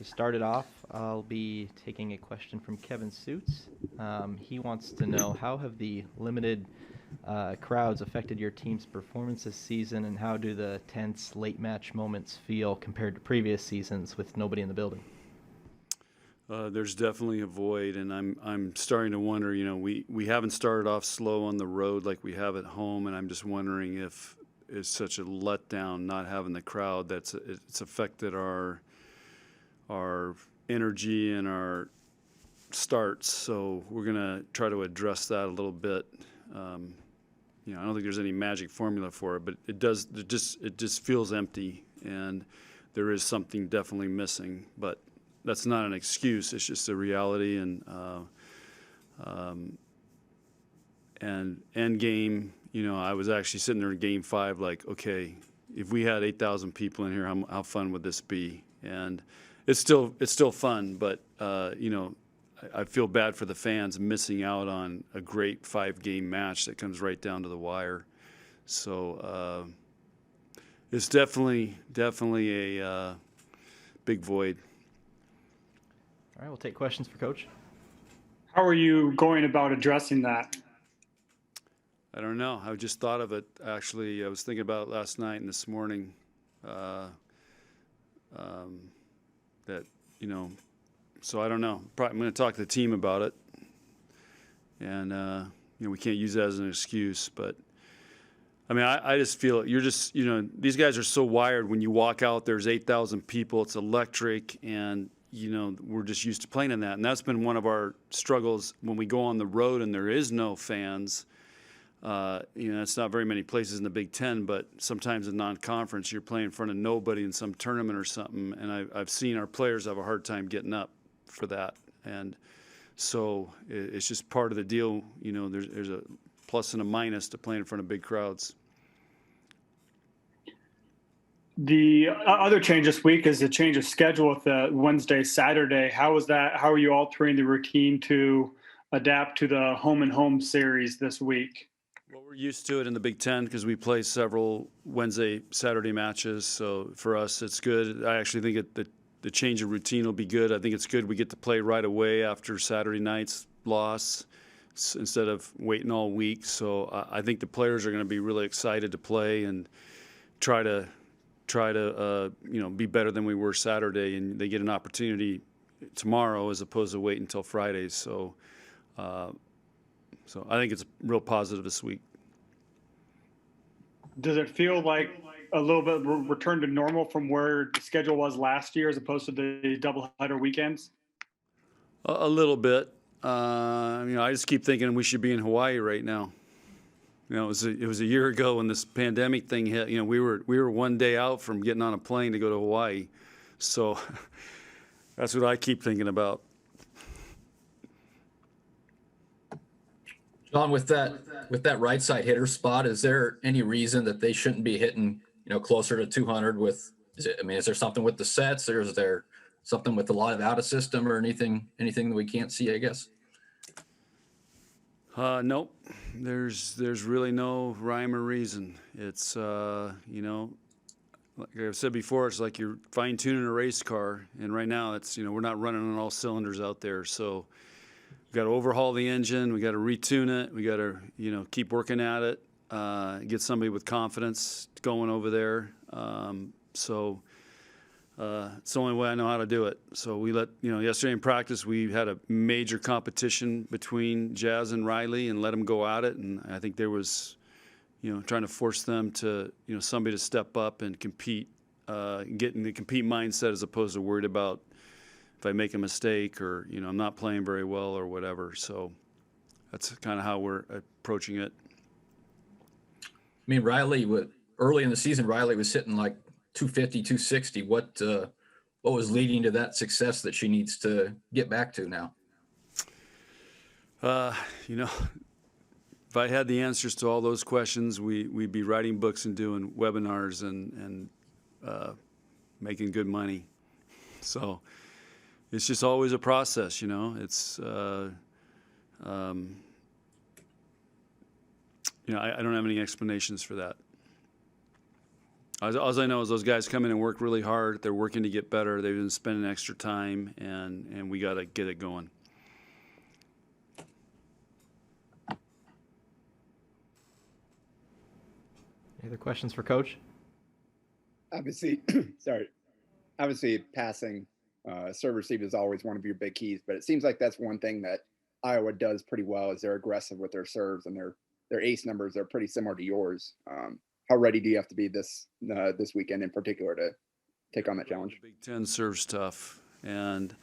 start it off, I'll be taking a question from Kevin Suits. He wants to know, how have the limited crowds affected your team's performance this season, and how do the tense late match moments feel compared to previous seasons with nobody in the building? There's definitely a void, and I'm starting to wonder. We haven't started off slow on the road like we have at home, and I'm just wondering if it's such a letdown not having the crowd it's affected our energy and our starts. So we're gonna try to address that a little bit. I don't think there's any magic formula for it, but it just feels empty, and there is something definitely missing. But that's not an excuse. It's just a reality. And end game, I was actually sitting there in Game 5, like, okay, if we had 8,000 people in here, how fun would this be? And it's still fun, but I feel bad for the fans missing out on a great 5-game match that comes right down to the wire. So it's definitely a big void. All right, we'll take questions for Coach. How are you going about addressing that? I don't know. I just thought of it, actually. I was thinking about it last night and this morning. So I don't know. Probably I'm going to talk to the team about it. And, we can't use that as an excuse. But, I mean, I just feel these guys are so wired. When you walk out, there's 8,000 people. It's electric. And, we're just used to playing in that. And that's been one of our struggles when we go on the road and there is no fans. It's not very many places in the Big Ten, but sometimes in non-conference, you're playing in front of nobody in some tournament or something. And I've seen our players have a hard time getting up for that. And so it's just part of the deal. There's a plus and a minus to playing in front of big crowds. The other change this week is the change of schedule with the Wednesday, Saturday. How is that? How are you altering the routine to adapt to the home and home series this week? Well, we're used to it in the Big Ten because we play several Wednesday, Saturday matches. So for us, it's good. I actually think the change of routine will be good. I think it's good we get to play right away after Saturday night's loss instead of waiting all week. So I think the players are going to be really excited to play and try to be better than we were Saturday, and they get an opportunity tomorrow as opposed to waiting until Friday. So I think it's real positive this week. Does it feel like a little bit return to normal from where the schedule was last year as opposed to the doubleheader weekends? A little bit. I just keep thinking we should be in Hawaii right now. It was a year ago when this pandemic thing hit. We were one day out from getting on a plane to go to Hawaii. So that's what I keep thinking about. John, with that right side hitter spot, is there any reason that they shouldn't be hitting, closer to 200 is there something with the sets, or is there something with a lot of out of system or anything that we can't see, I guess? Nope. There's really no rhyme or reason. It's, like I've said before, it's like you're fine-tuning a race car, and right now we're not running on all cylinders out there. So we've got to overhaul the engine. We got to retune it. We got to, keep working at it, get somebody with confidence going over there. It's the only way I know how to do it. So we yesterday in practice, we had a major competition between Jazz and Riley and let them go at it. And I think there was, trying to force them to, somebody to step up and compete, get in the compete mindset as opposed to worried about if I make a mistake or, I'm not playing very well or whatever. So that's kind of how we're approaching it. I mean, early in the season, Riley was hitting like 250, 260. What was leading to that success that she needs to get back to now? If I had the answers to all those questions, we'd be writing books and doing webinars and making good money. So it's just always a process, It's I don't have any explanations for that. All I know is those guys come in and work really hard. They're working to get better. They've been spending extra time, and we got to get it going. Any other questions for Coach? Obviously, sorry. Obviously, passing serve receive is always one of your big keys, but it seems like that's one thing that Iowa does pretty well is they're aggressive with their serves, and their ace numbers are pretty similar to yours. How ready do you have to be this weekend in particular to take on that challenge? The Big Ten serves tough, and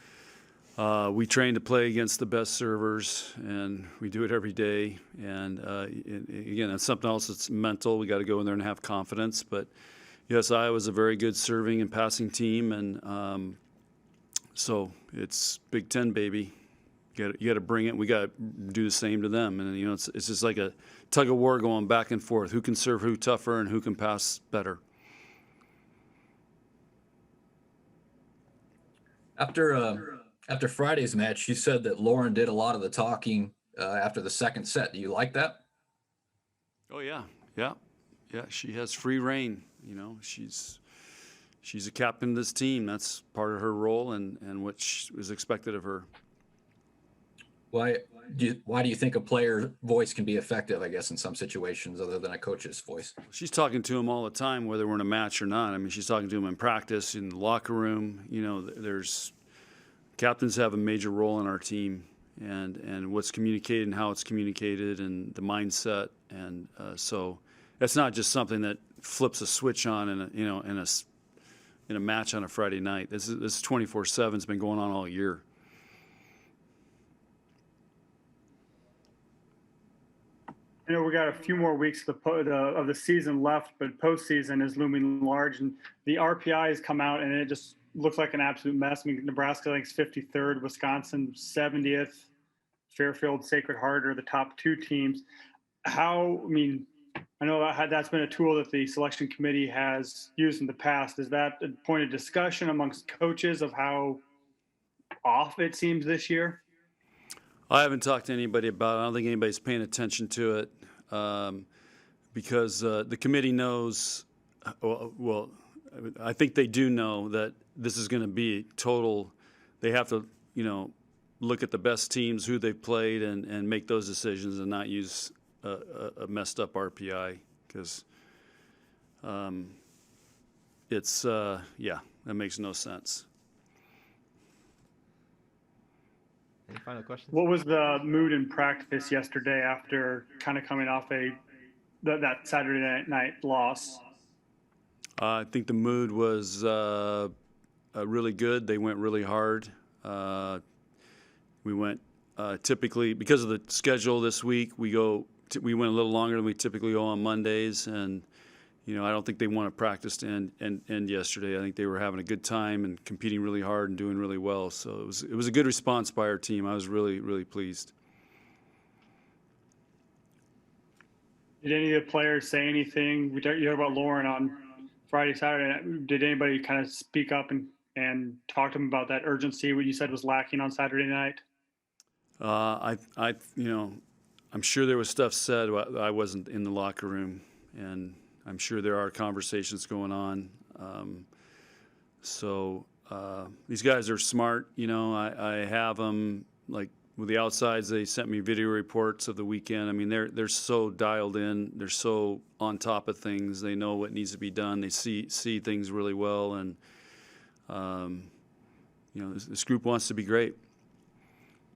we train to play against the best servers, and we do it every day. And again, that's something else that's mental. We got to go in there and have confidence. But yes, Iowa's a very good serving and passing team, and so it's Big Ten, baby. You got to bring it. We got to do the same to them, and it's just like a tug of war going back and forth. Who can serve who tougher, and who can pass better? After Friday's match, you said that Lauren did a lot of the talking after the second set. Do you like that? Oh yeah. She has free reign. She's a captain of this team. That's part of her role and what is expected of her. Why do you think a player's voice can be effective, I guess, in some situations other than a coach's voice? She's talking to him all the time, whether we're in a match or not. I mean, she's talking to him in practice, in the locker room. There's captains have a major role in our team, and what's communicated and how it's communicated and the mindset. And so that's not just something that flips a switch on in a match on a Friday night. This is 24/7. It's been going on all year. We got a few more weeks of the season left, but postseason is looming large, and the RPI has come out, and it just looks like an absolute mess. I mean, Nebraska ranks 53rd, Wisconsin 70th, Fairfield, Sacred Heart are the top two teams. I know that's been a tool that the selection committee has used in the past. Is that a point of discussion amongst coaches of how off it seems this year? I haven't talked to anybody about it. I don't think anybody's paying attention to it because the committee knows, well, I think they do know that this is going to be total. They have to, look at the best teams, who they've played, and make those decisions and not use a messed up RPI because that makes no sense. Any final questions? What was the mood in practice yesterday after kind of coming off that Saturday night loss? I think the mood was really good. They went really hard. We went typically because of the schedule this week. We went a little longer than we typically go on Mondays, and I don't think they want to practice to end yesterday. I think they were having a good time and competing really hard and doing really well. So it was a good response by our team. I was really, really pleased. Did any of the players say anything? You heard about Lauren on Friday, Saturday. Did anybody kind of speak up and talk to them about that urgency, what you said was lacking on Saturday night? I'm sure there was stuff said. I wasn't in the locker room, and I'm sure there are conversations going on. These guys are smart. I have them, like with the outsides, they sent me video reports of the weekend. I mean, they're so dialed in. They're so on top of things. They know what needs to be done. They see things really well. And, this group wants to be great.